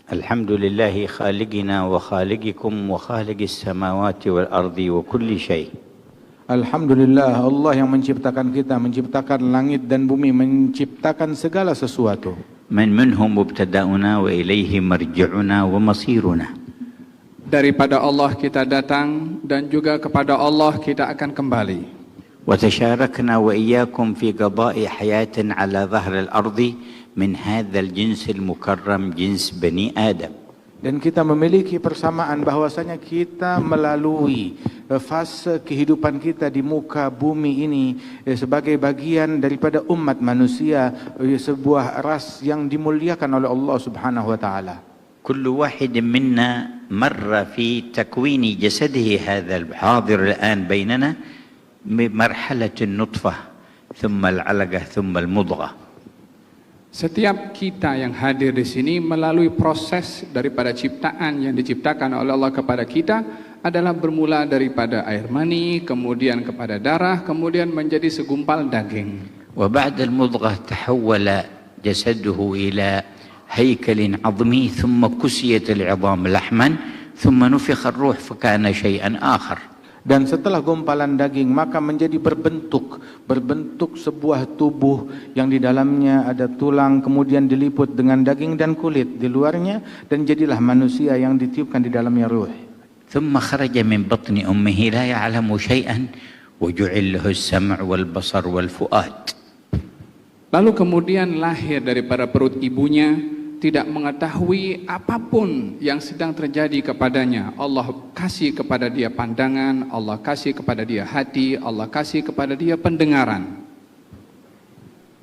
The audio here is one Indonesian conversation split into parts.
الحمد لله خالقنا وخالقكم وخالق السماوات والأرض وكل شيء. Alhamdulillah, Allah yang menciptakan kita, menciptakan langit dan bumi, menciptakan segala sesuatu. منهم مبتدأنا وإليه مرجعنا ومصيرنا. Daripada Allah kita datang dan juga kepada Allah kita akan kembali. وتشاركنا وإياكم في قضاء حياة على ظهر الأرض من هذا الجنس المكرم جنس بني آدم. Dan kita memiliki persamaan bahwasanya kita melalui fase kehidupan kita di muka bumi ini sebagai bagian daripada umat manusia, sebuah ras yang dimuliakan oleh Allah Subhanahu wa taala. كل واحد منا مر في تكوين جسده هذا الحاضر الآن بيننا بمرحلة النطفة ثم العلقة ثم المضغة. Setiap kita yang hadir di sini melalui proses daripada ciptaan yang diciptakan oleh Allah kepada kita adalah bermula daripada air mani, kemudian kepada darah, kemudian menjadi segumpal daging. وبعد المضغة تحول جسده إلى هيكل عظمي ثم كسيت العظام لحما ثم نفخ الروح فكان شيئا آخر. Dan setelah gumpalan daging maka menjadi berbentuk sebuah tubuh yang di dalamnya ada tulang, kemudian diliput dengan daging dan kulit di luarnya, dan jadilah manusia yang ditiupkan di dalamnya ruh. ثم خرج من بطن أمه لا يعلم شيئا وجعل له السمع والبصر والفؤاد. Lalu kemudian lahir daripada perut ibunya, tidak mengetahui apapun yang sedang terjadi kepadanya. Allah kasih kepada dia pandangan, Allah kasih kepada dia hati, Allah kasih kepada dia pendengaran.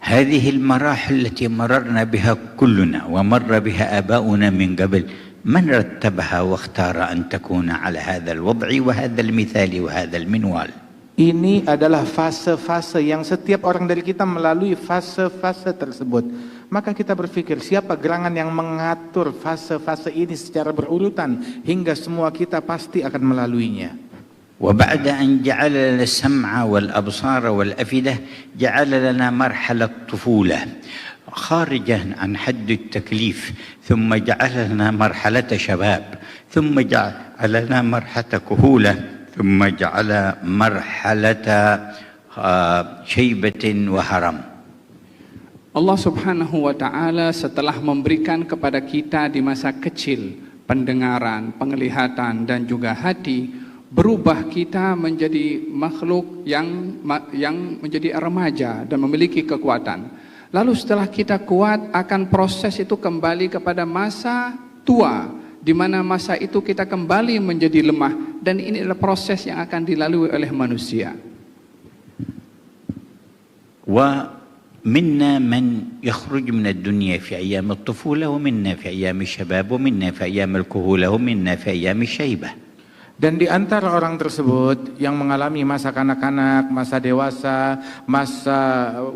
هذه المراحل التي مررنا بها كلنا ومر بها آباؤنا من قبل، من رتبها واختار أن تكون على هذا الوضع وهذا المثال وهذا المنوال؟ Ini adalah fase-fase yang setiap orang dari kita melalui fase-fase tersebut. Maka kita berpikir, siapa gerangan yang mengatur fase-fase ini secara berurutan hingga semua kita pasti akan melaluinya. وبعد أن جعل لنا السمع والأبصار والأفئدة جعل لنا مرحلة طفولة خارجة عن حد التكليف، ثم جعل لنا مرحلة شباب، ثم جعل لنا مرحلة كهولة، ثم جعل مرحلة شيبة وهرم. Allah Subhanahu wa taala setelah memberikan kepada kita di masa kecil pendengaran, penglihatan dan juga hati, berubah kita menjadi makhluk yang menjadi remaja dan memiliki kekuatan. Lalu setelah kita kuat, akan proses itu kembali kepada masa tua, di mana masa itu kita kembali menjadi lemah, dan ini adalah proses yang akan dilalui oleh manusia. ومنا من يخرج من الدنيا في أيام الطفولة، ومنا في أيام الشباب، ومنا في أيام الكهولة، ومنا في أيام الشيبة. Dan di antara orang tersebut yang mengalami masa kanak-kanak, masa dewasa, masa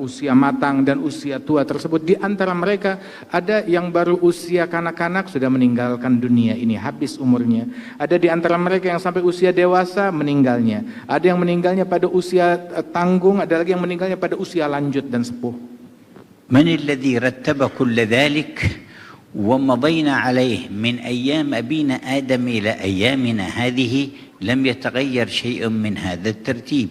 usia matang dan usia tua tersebut, di antara mereka ada yang baru usia kanak-kanak sudah meninggalkan dunia ini, habis umurnya. Ada di antara mereka yang sampai usia dewasa meninggalnya. Ada yang meninggalnya pada usia tanggung, ada lagi yang meninggalnya pada usia lanjut dan sepuh. من الذي رتب كل ذلك ومضينا عليه من أيام أبينا آدم إلى أيامنا هذه لم يتغير شيء من هذا الترتيب.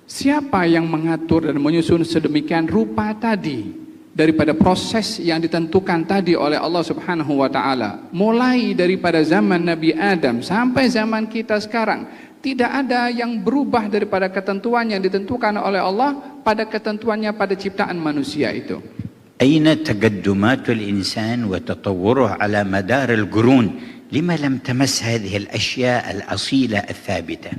Siapa yang mengatur dan menyusun sedemikian rupa tadi daripada proses yang ditentukan tadi oleh Allah Subhanahu wa taala, mulai daripada zaman Nabi Adam sampai zaman kita sekarang, tidak ada yang berubah daripada ketentuan yang ditentukan oleh Allah pada ketentuannya pada ciptaan manusia itu. أين تقدمات الإنسان وتطوره على مدار القرون؟ لما لم تمس هذه الأشياء الأصيلة الثابتة؟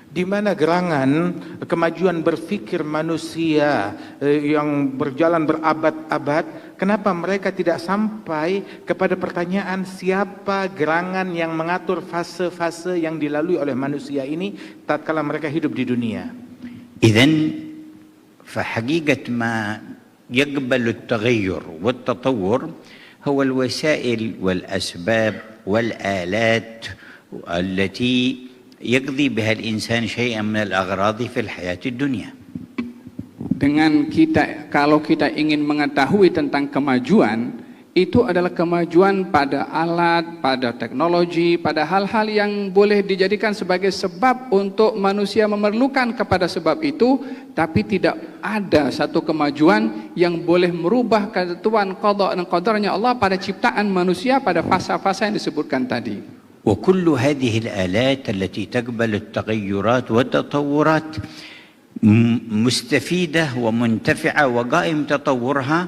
Di mana gerangan kemajuan berfikir manusia yang berjalan berabad-abad, kenapa mereka tidak sampai kepada pertanyaan siapa gerangan yang mengatur fase-fase yang dilalui oleh manusia ini tatkala mereka hidup di dunia? إذن فحقيقة ما يقبل التغير والتطور هو الوسائل والأسباب والآلات التي يقضي بها الإنسان شيئا من الأغراض في الحياة الدنيا. Dengan kita, kalau kita ingin mengetahui tentang kemajuan, itu adalah kemajuan pada alat, pada teknologi, pada hal-hal yang boleh dijadikan sebagai sebab untuk manusia memerlukan kepada sebab itu, tapi tidak ada satu kemajuan yang boleh merubah ketentuan qada dan qadarnya Allah pada ciptaan manusia pada fasa-fasa yang disebutkan tadi. وكل هذه الآلات التي تقبل التغيرات والتطورات مستفيدة ومنتفعة وقائم تطورها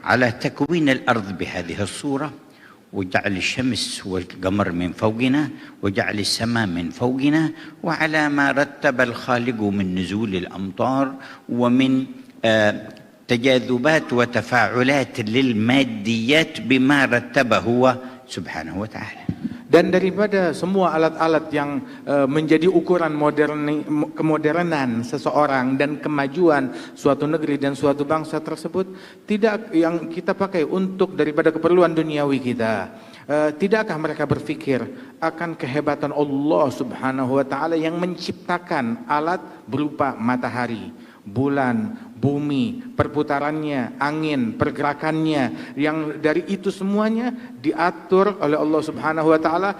على تكوين الأرض بهذه الصورة، وجعل الشمس والقمر من فوقنا، وجعل السماء من فوقنا، وعلى ما رتب الخالق من نزول الأمطار ومن تجاذبات وتفاعلات للماديات بما رتبه هو سبحانه وتعالى. Dan daripada semua alat-alat yang menjadi ukuran kemodernan seseorang dan kemajuan suatu negeri dan suatu bangsa tersebut, tidak yang kita pakai untuk daripada keperluan duniawi kita. Tidakkah mereka berpikir akan kehebatan Allah Subhanahu wa taala yang menciptakan alat berupa matahari, bulan, bumi, perputarannya, angin, pergerakannya, yang dari itu semuanya diatur oleh Allah Subhanahu wa taala,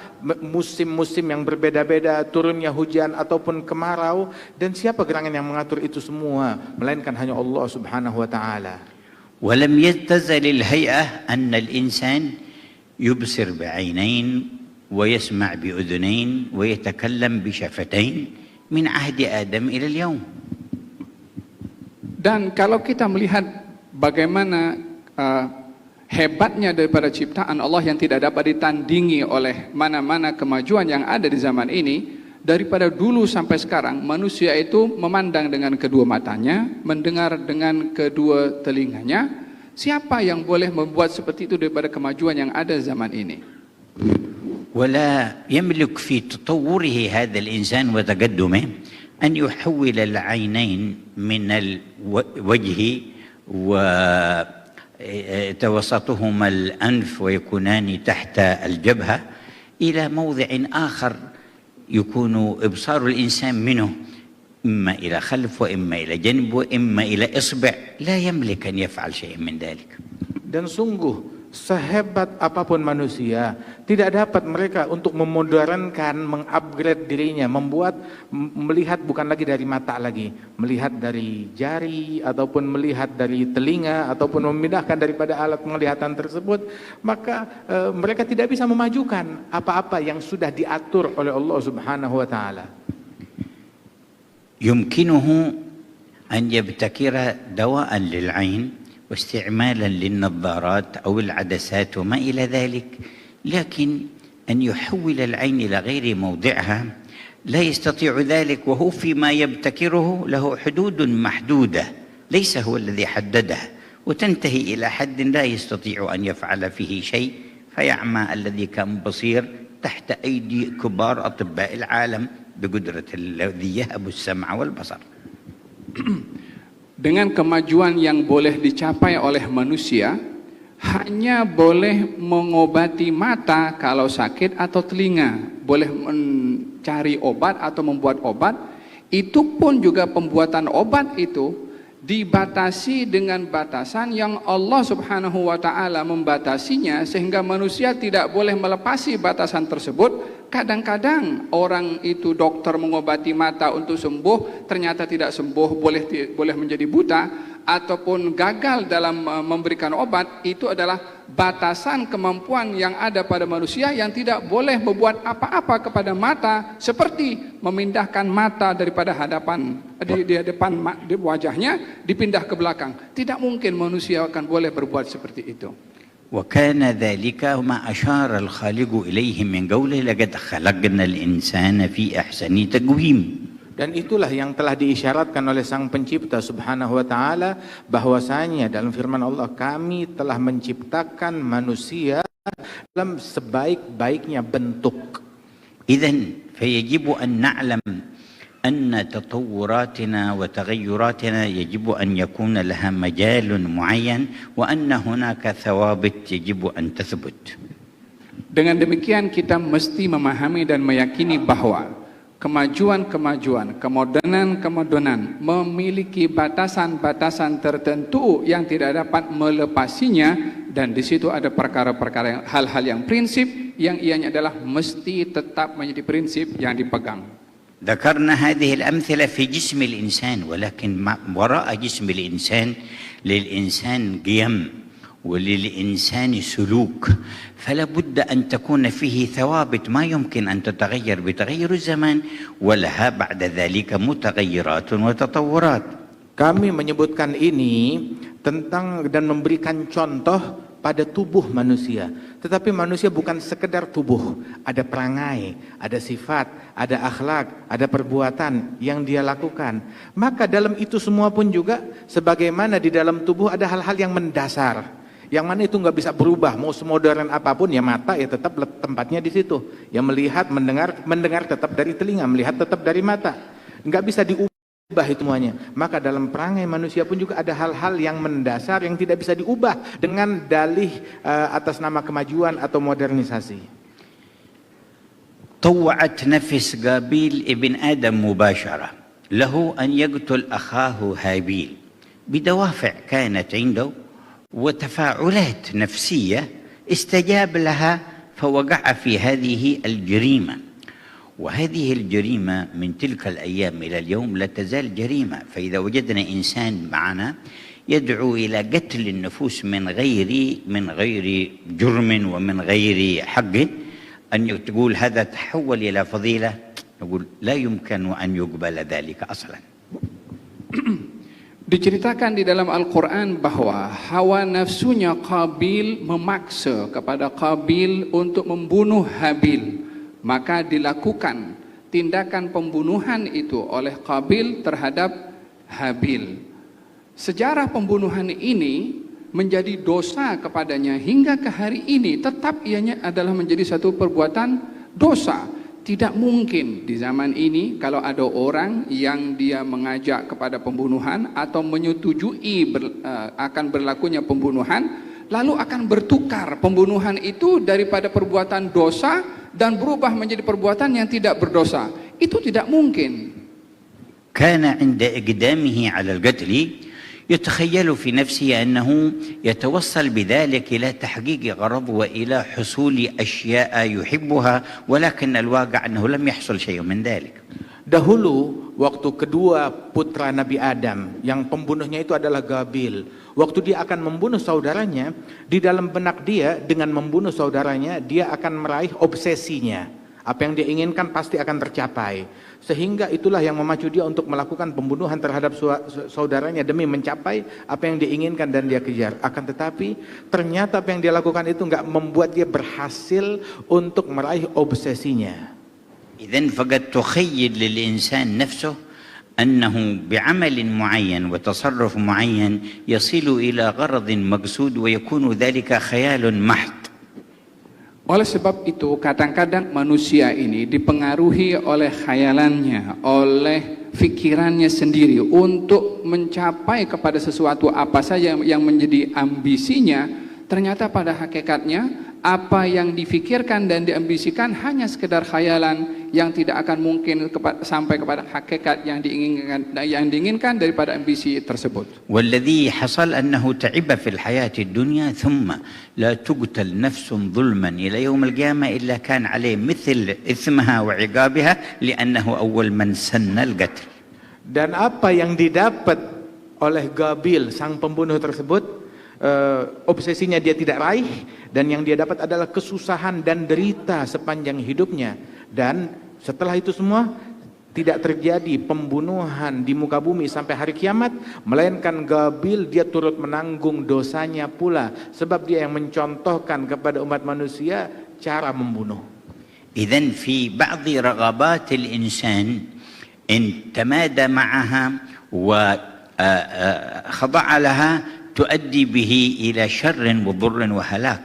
musim-musim yang berbeda-beda, turunnya hujan ataupun kemarau, dan siapa gerangan yang mengatur itu semua melainkan hanya Allah Subhanahu wa taala. ولم يتزل الهيئة أن الإنسان يبصر بعينين ويسمع بأذنين ويتكلم بشفتين من عهد آدم إلى اليوم. Dan kalau kita melihat bagaimana hebatnya daripada ciptaan Allah yang tidak dapat ditandingi oleh mana-mana kemajuan yang ada di zaman ini, daripada dulu sampai sekarang manusia itu memandang dengan kedua matanya, mendengar dengan kedua telinganya. Siapa yang boleh membuat seperti itu daripada kemajuan yang ada zaman ini? ولا يملك في تطوره هذا الإنسان وتقدمه أن يحول العينين من الوجه وتوسطهما الأنف ويكونان تحت الجبهة إلى موضع آخر يكون إبصار الإنسان منه إما إلى خلف وإما إلى جنب وإما إلى إصبع. لا يملك أن يفعل شيء من ذلك. Dan sungguh sehebat apapun manusia, tidak dapat mereka untuk memodernkan, mengupgrade dirinya, melihat bukan lagi dari mata lagi, melihat dari jari ataupun melihat dari telinga ataupun memindahkan daripada alat penglihatan tersebut, maka mereka tidak bisa memajukan apa-apa yang sudah diatur oleh Allah Subhanahu wa taala. يمكنه أن يبتكر دواء للعين واستعمالا للنظارات أو العدسات وما إلى ذلك، لكن أن يحول العين إلى غير موضعها لا يستطيع ذلك، وهو فيما يبتكره له حدود محدودة ليس هو الذي حددها، وتنتهي إلى حد لا يستطيع أن يفعل فيه شيء، فيعمى الذي كان بصير تحت أيدي كبار أطباء العالم بقدرة الذي يهب السمع والبصر. Dengan kemajuan yang boleh dicapai oleh manusia, hanya boleh mengobati mata kalau sakit atau telinga, boleh mencari obat atau membuat obat. Itu pun juga pembuatan obat itu dibatasi dengan batasan yang Allah Subhanahu wa taala membatasinya, sehingga manusia tidak boleh melepasi batasan tersebut. Kadang-kadang orang itu dokter mengobati mata untuk sembuh, ternyata tidak sembuh, boleh menjadi buta, ataupun gagal dalam memberikan obat. Itu adalah batasan kemampuan yang ada pada manusia yang tidak boleh membuat apa-apa kepada mata, seperti memindahkan mata daripada hadapan di depan di wajahnya dipindah ke belakang. Tidak mungkin manusia akan boleh berbuat seperti itu. وكان ذلك ما أشار الخالق إليه من قوله لقد خلقنا الإنسان في أحسن تقويم. Dan itulah yang telah diisyaratkan oleh Sang Pencipta Subhanahu wa taala, bahwasanya dalam firman Allah, kami telah menciptakan manusia dalam sebaik-baiknya bentuk. إذن فيجب أن نعلم أن تطوراتنا وتغيراتنا يجب أن يكون لها مجال معين وأن هناك ثوابت يجب أن تثبت. Dengan demikian kita mesti memahami dan meyakini bahwa kemajuan-kemajuan, kemodernan-kemodernan memiliki batasan-batasan tertentu yang tidak dapat melepasinya, dan di situ ada perkara-perkara, hal-hal yang prinsip yang ianya adalah mesti tetap menjadi prinsip yang dipegang. ذكرنا هذه الأمثلة في جسم الإنسان، ولكن وراء جسم الإنسان للإنسان قيم وللإنسان سلوك، فلا بد أن تكون فيه ثوابت ما يمكن أن تتغير بتغير الزمان، ولها بعد ذلك متغيرات وتطورات. Kami menyebutkan ini tentang dan memberikan contoh pada tubuh manusia. Tetapi manusia bukan sekedar tubuh, ada perangai, ada sifat, ada akhlak, ada perbuatan yang dia lakukan. Maka dalam itu semua pun juga sebagaimana di dalam tubuh ada hal-hal yang mendasar, yang mana itu nggak bisa berubah, mau semodern apapun ya mata ya tetap tempatnya di situ. Yang melihat, mendengar tetap dari telinga, melihat tetap dari mata, nggak bisa diubah itu semuanya. Maka dalam perangai manusia pun juga ada hal-hal yang mendasar yang tidak bisa diubah dengan dalih atas nama kemajuan atau modernisasi. طوعت نفس قابيل ابن آدم مباشرة له أن يقتل أخاه هابيل بدوافع كانت عنده وتفاعلات نفسية استجاب لها فوقع في هذه الجريمة، وهذه الجريمة من تلك الأيام إلى اليوم لا تزال جريمة. فإذا وجدنا إنسان معنا يدعو إلى قتل النفوس من غير جرم ومن غير حق، أن تقول هذا تحول إلى فضيلة، نقول لا يمكن أن يقبل ذلك أصلا. Diceritakan di dalam Al-Quran bahwa hawa nafsunya Qabil memaksa kepada Qabil untuk membunuh Habil. Maka dilakukan tindakan pembunuhan itu oleh Qabil terhadap Habil. Sejarah pembunuhan ini menjadi dosa kepadanya hingga ke hari ini, tetap ianya adalah menjadi satu perbuatan dosa. Tidak mungkin di zaman ini kalau ada orang yang dia mengajak kepada pembunuhan atau menyetujui akan berlakunya pembunuhan, lalu akan bertukar pembunuhan itu daripada perbuatan dosa dan berubah menjadi perbuatan yang tidak berdosa. Itu tidak mungkin. كان عند إقدامه على القتل يتخيل في نفسه أنه يتوصل بذلك إلى تحقيق غرض وإلى حصول أشياء يحبها، ولكن الواقع أنه لم يحصل شيء من ذلك. Dahulu waktu kedua putra Nabi Adam yang pembunuhnya itu adalah Qabil, waktu dia akan membunuh saudaranya, di dalam benak dia dengan membunuh saudaranya dia akan meraih obsesinya. Apa yang dia inginkan pasti akan tercapai. Sehingga itulah yang memacu dia untuk melakukan pembunuhan terhadap saudaranya demi mencapai apa yang dia inginkan dan dia kejar. Akan tetapi ternyata apa yang dia lakukan itu enggak membuat dia berhasil untuk meraih obsesinya. إذن فقد تخيل للإنسان نفسه أنه بعمل معين وتصرف معين يصل إلى غرض مقصود ويكون ذلك خيال محض. Oleh sebab itu kadang-kadang manusia ini dipengaruhi oleh khayalannya, oleh fikirannya sendiri untuk mencapai kepada sesuatu apa saja yang menjadi ambisinya. Ternyata pada hakikatnya apa yang difikirkan dan diambisikan hanya sekedar khayalan yang tidak akan mungkin sampai kepada hakikat yang diinginkan daripada ambisi tersebut. والذي حصل أنه تعب في الحياة الدنيا ثم لا تقتل نفس ظلما إلى يوم القيامة إلا كان عليه مثل إثمها وعقابها لأنه أول من سن القتل. Dan apa yang didapat oleh Qabil sang pembunuh tersebut, obsesinya dia tidak raih, dan yang dia dapat adalah kesusahan dan derita sepanjang hidupnya. Dan setelah itu semua tidak terjadi pembunuhan di muka bumi sampai hari kiamat, melainkan Qabil dia turut menanggung dosanya pula, sebab dia yang mencontohkan kepada umat manusia cara membunuh. إذن في بعض رغبات الإنسان إن تمادى معها وخضع لها تؤدي به إلى شر وضر وهلاك.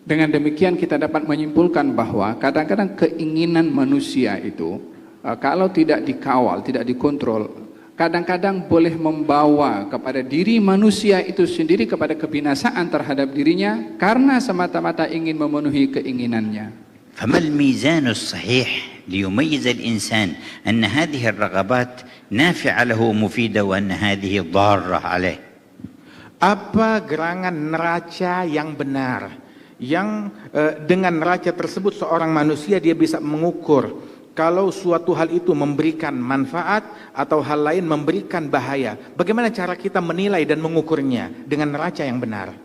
Dengan demikian kita dapat menyimpulkan bahwa kadang-kadang keinginan manusia itu kalau tidak dikawal, tidak dikontrol, kadang-kadang boleh membawa kepada diri manusia itu sendiri kepada kebinasaan terhadap dirinya karena semata-mata ingin memenuhi keinginannya. فما الميزان الصحيح ليميز الإنسان أن هذه الرغبات نافعة له ومفيدة وأن هذه ضارة عليه؟ Apa gerangan neraca yang benar, yang dengan neraca tersebut seorang manusia dia bisa mengukur kalau suatu hal itu memberikan manfaat atau hal lain memberikan bahaya. Bagaimana cara kita menilai dan mengukurnya dengan neraca yang benar?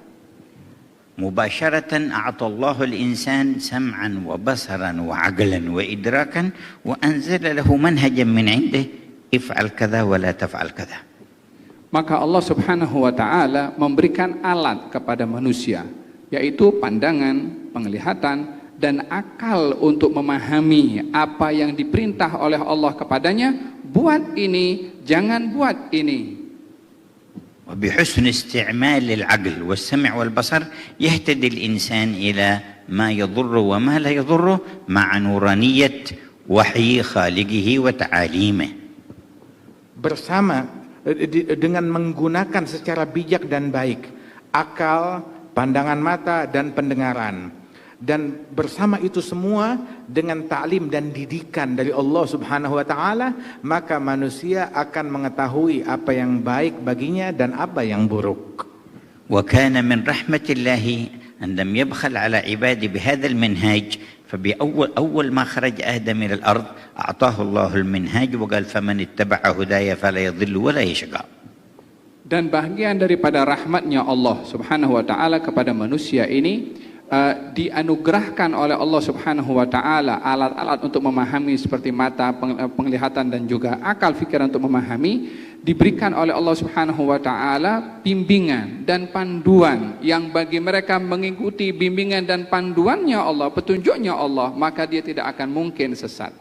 مباشرة أعطى الله الإنسان سمعا وبصرا وعقلا وإدراكا وأنزل له منهجا من عنده افعل كذا ولا تفعل كذا. Maka Allah Subhanahu wa taala memberikan alat kepada manusia, yaitu pandangan, penglihatan dan akal untuk memahami apa yang diperintah oleh Allah kepadanya, buat ini, jangan buat ini. وبحسن استعمال العقل والسمع والبصر يهتدي الإنسان إلى ما يضره وما لا يضره مع نورانية وحي خالقه وتعاليمه. Bersama dengan menggunakan secara bijak dan baik akal, pandangan mata dan pendengaran, dan bersama itu semua dengan ta'lim dan didikan dari Allah Subhanahu wa taala, maka manusia akan mengetahui apa yang baik baginya dan apa yang buruk. وكان من رحمة الله أن لم يبخل على عباده بهذا المنهاج، فبأول ما خرج آدم إلى الأرض أعطاه الله المنهاج وقال فمن اتبع هداي فلا يضل ولا يشقى. Dan bagian daripada rahmatnya Allah Subhanahu wa taala kepada manusia ini, dianugerahkan oleh Allah Subhanahu wa taala alat-alat untuk memahami seperti mata, penglihatan dan juga akal fikiran untuk memahami, diberikan oleh Allah Subhanahu wa taala bimbingan dan panduan yang bagi mereka mengikuti bimbingan dan panduannya Allah, petunjuknya Allah, maka dia tidak akan mungkin sesat.